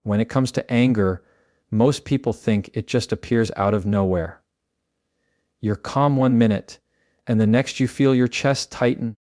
When it comes to anger, most people think it just appears out of nowhere. You're calm 1 minute, and the next you feel your chest tighten,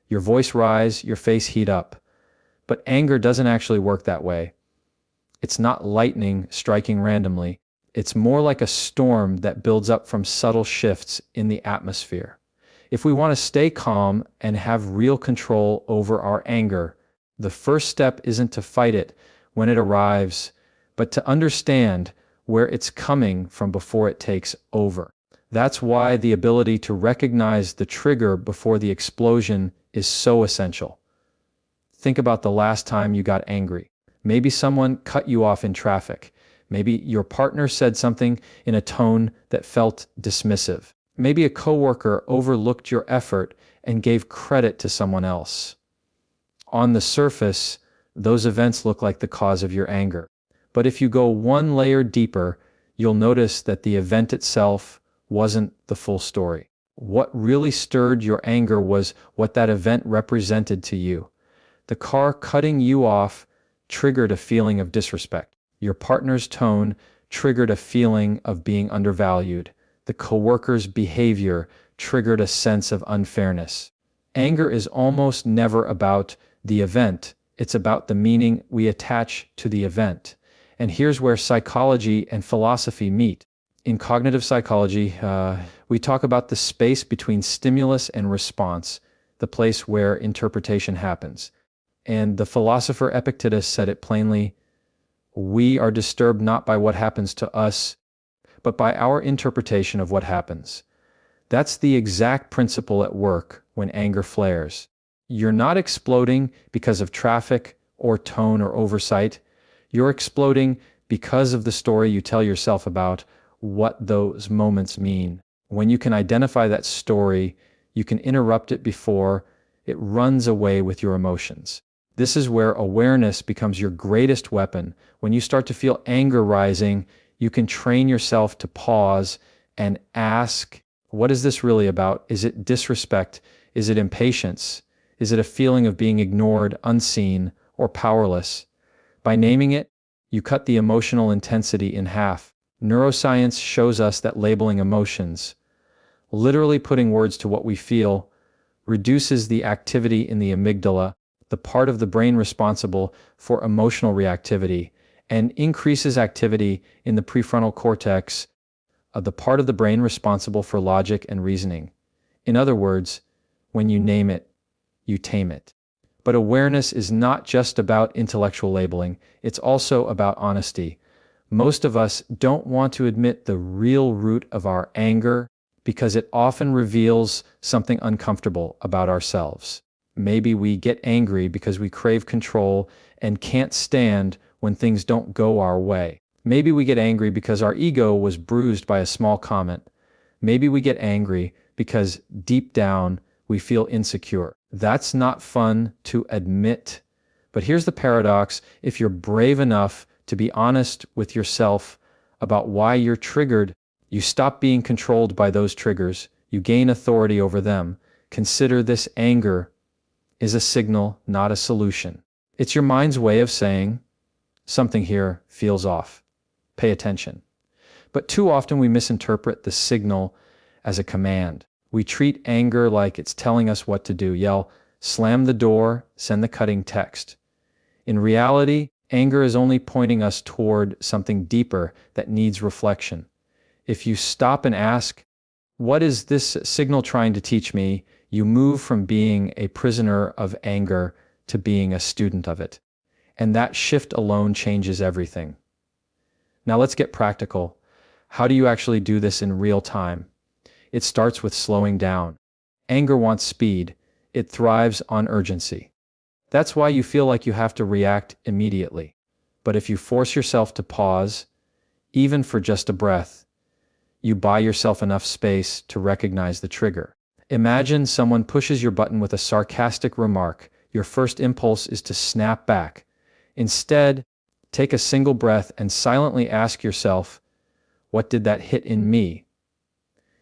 your voice rise, your face heat up. But anger doesn't actually work that way. It's not lightning striking randomly. It's more like a storm that builds up from subtle shifts in the atmosphere. If we want to stay calm and have real control over our anger, the first step isn't to fight it when it arrives, but to understand where it's coming from before it takes over. That's why the ability to recognize the trigger before the explosion is so essential. Think about the last time you got angry. Maybe someone cut you off in traffic. Maybe your partner said something in a tone that felt dismissive. Maybe a coworker overlooked your effort and gave credit to someone else. On the surface, those events look like the cause of your anger. But if you go one layer deeper, you'll notice that the event itself wasn't the full story. What really stirred your anger was what that event represented to you. The car cutting you off triggered a feeling of disrespect. Your partner's tone triggered a feeling of being undervalued. The coworker's behavior triggered a sense of unfairness. Anger is almost never about the event. It's about the meaning we attach to the event. And here's where psychology and philosophy meet. In cognitive psychology, we talk about the space between stimulus and response, the place where interpretation happens. And the philosopher Epictetus said it plainly, we are disturbed not by what happens to us, but by our interpretation of what happens. That's the exact principle at work when anger flares. You're not exploding because of traffic or tone or oversight. You're exploding because of the story you tell yourself about what those moments mean. When you can identify that story, you can interrupt it before it runs away with your emotions. This is where awareness becomes your greatest weapon. When you start to feel anger rising, you can train yourself to pause and ask, what is this really about? Is it disrespect? Is it impatience? Is it a feeling of being ignored, unseen, or powerless? By naming it, you cut the emotional intensity in half. Neuroscience shows us that labeling emotions, literally putting words to what we feel, reduces the activity in the amygdala, the part of the brain responsible for emotional reactivity, and increases activity in the prefrontal cortex, the part of the brain responsible for logic and reasoning. In other words, when you name it, you tame it. But awareness is not just about intellectual labeling, it's also about honesty. Most of us don't want to admit the real root of our anger because it often reveals something uncomfortable about ourselves. Maybe we get angry because we crave control and can't stand when things don't go our way. Maybe we get angry because our ego was bruised by a small comment. Maybe we get angry because deep down we feel insecure. That's not fun to admit. But here's the paradox. If you're brave enough to be honest with yourself about why you're triggered, you stop being controlled by those triggers. You gain authority over them. Consider this anger is a signal, not a solution. It's your mind's way of saying, something here feels off. Pay attention. But too often we misinterpret the signal as a command. We treat anger like it's telling us what to do. Yell, slam the door, send the cutting text. In reality, anger is only pointing us toward something deeper that needs reflection. If you stop and ask, what is this signal trying to teach me? You move from being a prisoner of anger to being a student of it. And that shift alone changes everything. Now let's get practical. How do you actually do this in real time? It starts with slowing down. Anger wants speed. It thrives on urgency. That's why you feel like you have to react immediately. But if you force yourself to pause, even for just a breath, you buy yourself enough space to recognize the trigger. Imagine someone pushes your button with a sarcastic remark. Your first impulse is to snap back. Instead, take a single breath and silently ask yourself, what did that hit in me?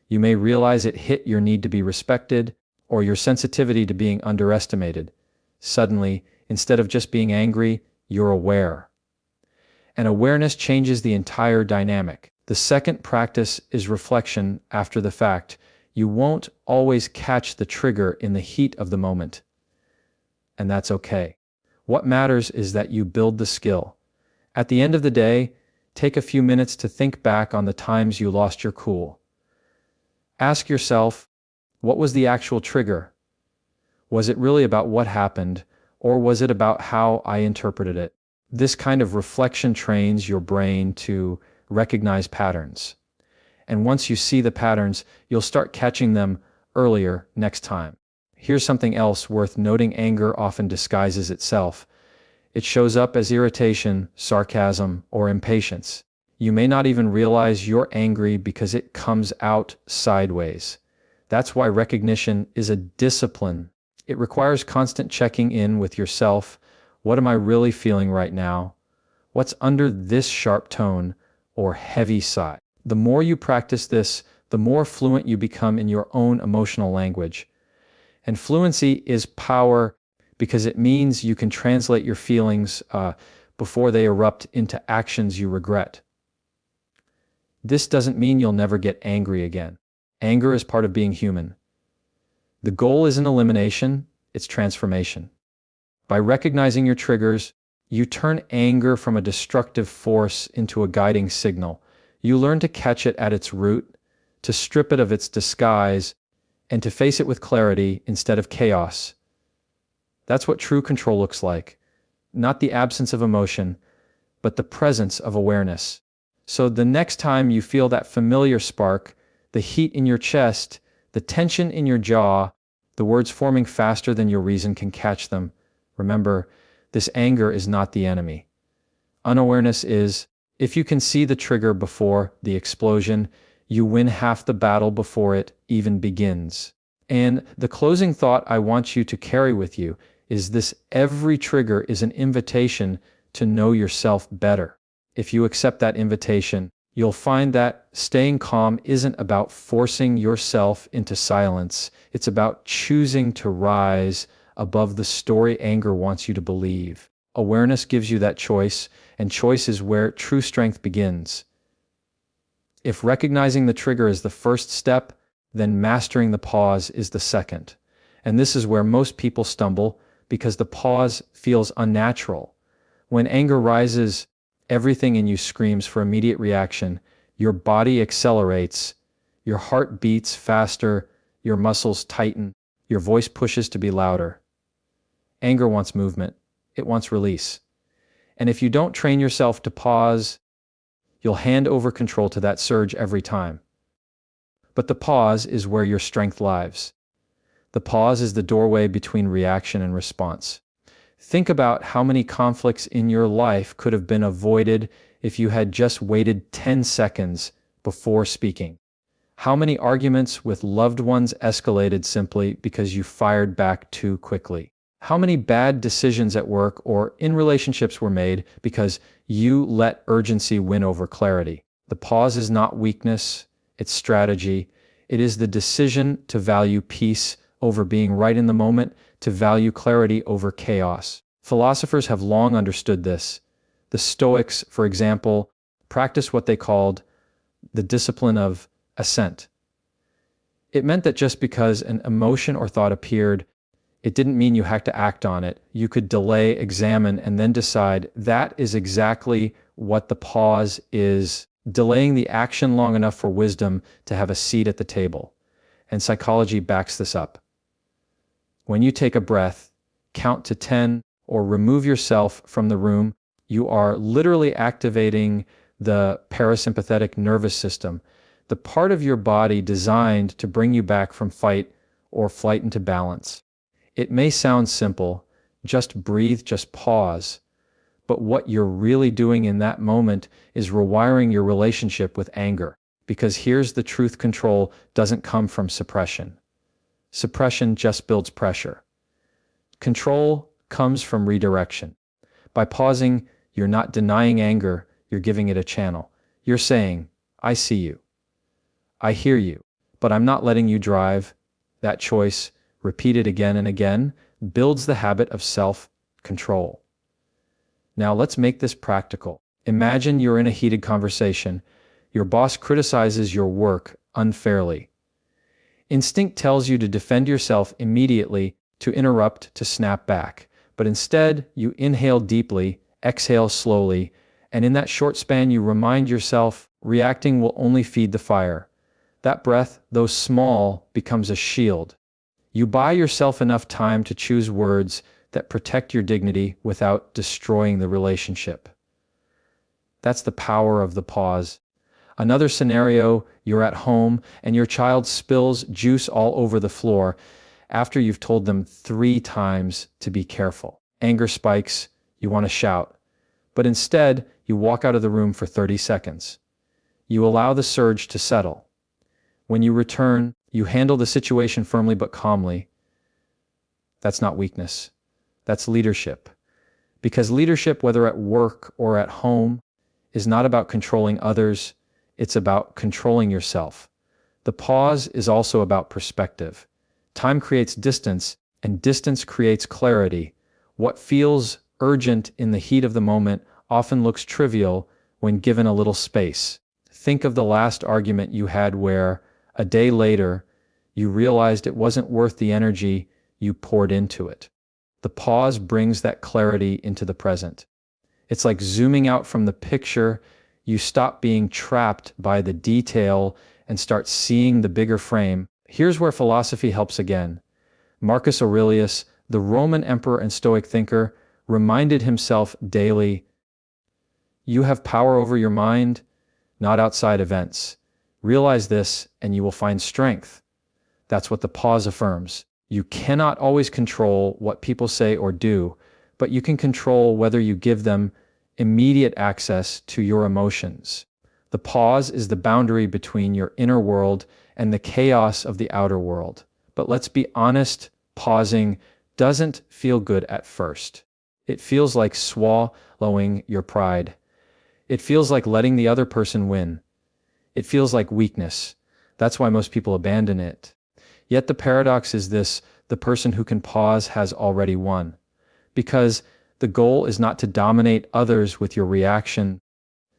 You may realize it hit your need to be respected or your sensitivity to being underestimated. Suddenly, instead of just being angry, you're aware. and awareness changes the entire dynamic. The second practice is reflection after the fact. You won't always catch the trigger in the heat of the moment, and that's okay. What matters is that you build the skill. At the end of the day, take a few minutes to think back on the times you lost your cool. Ask yourself, what was the actual trigger? Was it really about what happened, or was it about how I interpreted it? This kind of reflection trains your brain to recognize patterns. And once you see the patterns, you'll start catching them earlier next time. Here's something else worth noting. Anger often disguises itself. It shows up as irritation, sarcasm, or impatience. You may not even realize you're angry because it comes out sideways. That's why recognition is a discipline. It requires constant checking in with yourself. What am I really feeling right now? What's under this sharp tone or heavy sigh? The more you practice this, the more fluent you become in your own emotional language. And fluency is power because it means you can translate your feelings before they erupt into actions you regret. This doesn't mean you'll never get angry again. Anger is part of being human. The goal isn't elimination, it's transformation. By recognizing your triggers, you turn anger from a destructive force into a guiding signal. You learn to catch it at its root, to strip it of its disguise, and to face it with clarity instead of chaos. That's what true control looks like. Not the absence of emotion, but the presence of awareness. So the next time you feel that familiar spark, the heat in your chest, the tension in your jaw, the words forming faster than your reason can catch them, remember, this anger is not the enemy. Unawareness is. If you can see the trigger before the explosion, you win half the battle before it even begins. And the closing thought I want you to carry with you is this: every trigger is an invitation to know yourself better. If you accept that invitation, you'll find that staying calm isn't about forcing yourself into silence. It's about choosing to rise above the story anger wants you to believe. Awareness gives you that choice, and choice is where true strength begins. If recognizing the trigger is the first step, then mastering the pause is the second. And this is where most people stumble, because the pause feels unnatural. When anger rises, everything in you screams for immediate reaction. Your body accelerates, your heart beats faster, your muscles tighten, your voice pushes to be louder. Anger wants movement. It wants release. And if you don't train yourself to pause, you'll hand over control to that surge every time. But the pause is where your strength lies. The pause is the doorway between reaction and response. Think about how many conflicts in your life could have been avoided if you had just waited 10 seconds before speaking. How many arguments with loved ones escalated simply because you fired back too quickly? How many bad decisions at work or in relationships were made because you let urgency win over clarity? The pause is not weakness, it's strategy. It is the decision to value peace over being right in the moment, to value clarity over chaos. Philosophers have long understood this. The Stoics, for example, practiced what they called the discipline of assent. It meant that just because an emotion or thought appeared, it didn't mean you had to act on it. You could delay, examine, and then decide. That is exactly what the pause is, delaying the action long enough for wisdom to have a seat at the table. And psychology backs this up. When you take a breath, count to 10, or remove yourself from the room, you are literally activating the parasympathetic nervous system, the part of your body designed to bring you back from fight or flight into balance. It may sound simple, just breathe, just pause, but what you're really doing in that moment is rewiring your relationship with anger. Because here's the truth: control doesn't come from suppression. Suppression just builds pressure. Control comes from redirection. By pausing, you're not denying anger, you're giving it a channel. You're saying, I see you. I hear you, but I'm not letting you drive. That choice, repeated again and again, builds the habit of self-control. Now let's make this practical. Imagine you're in a heated conversation. Your boss criticizes your work unfairly. Instinct tells you to defend yourself immediately, to interrupt, to snap back. But instead, you inhale deeply, exhale slowly, and in that short span you remind yourself, reacting will only feed the fire. That breath, though small, becomes a shield. You buy yourself enough time to choose words that protect your dignity without destroying the relationship. That's the power of the pause. Another scenario, you're at home and your child spills juice all over the floor after you've told them 3 times to be careful. Anger spikes, you want to shout. But instead, you walk out of the room for 30 seconds. You allow the surge to settle. When you return, you handle the situation firmly but calmly. That's not weakness. That's leadership. Because leadership, whether at work or at home, is not about controlling others, it's about controlling yourself. The pause is also about perspective. Time creates distance, and distance creates clarity. What feels urgent in the heat of the moment often looks trivial when given a little space. Think of the last argument you had where, a day later, you realized it wasn't worth the energy you poured into it. The pause brings that clarity into the present. It's like zooming out from the picture. You stop being trapped by the detail and start seeing the bigger frame. Here's where philosophy helps again. Marcus Aurelius, the Roman emperor and Stoic thinker, reminded himself daily, "You have power over your mind, not outside events. Realize this and you will find strength." That's what the pause affirms. You cannot always control what people say or do, but you can control whether you give them immediate access to your emotions. The pause is the boundary between your inner world and the chaos of the outer world. But let's be honest, pausing doesn't feel good at first. It feels like swallowing your pride. It feels like letting the other person win. It feels like weakness. That's why most people abandon it. Yet the paradox is this: the person who can pause has already won. Because the goal is not to dominate others with your reaction.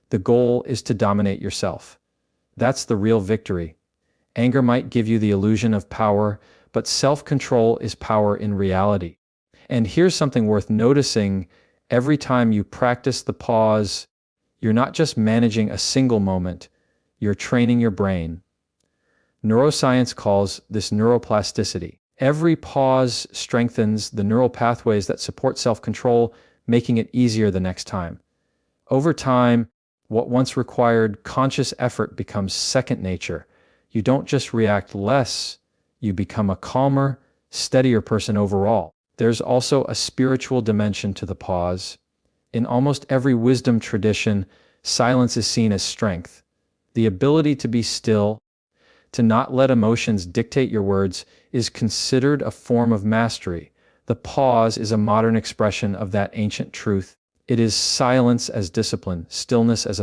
The goal is to dominate yourself. That's the real victory. Anger might give you the illusion of power, but self-control is power in reality. And here's something worth noticing. Every time you practice the pause, you're not just managing a single moment, you're training your brain. Neuroscience calls this neuroplasticity. Every pause strengthens the neural pathways that support self-control, making it easier the next time. Over time, what once required conscious effort becomes second nature. You don't just react less, you become a calmer, steadier person overall. There's also a spiritual dimension to the pause. In almost every wisdom tradition, silence is seen as strength. The ability to be still, to not let emotions dictate your words, is considered a form of mastery. The pause is a modern expression of that ancient truth. It is silence as discipline, stillness as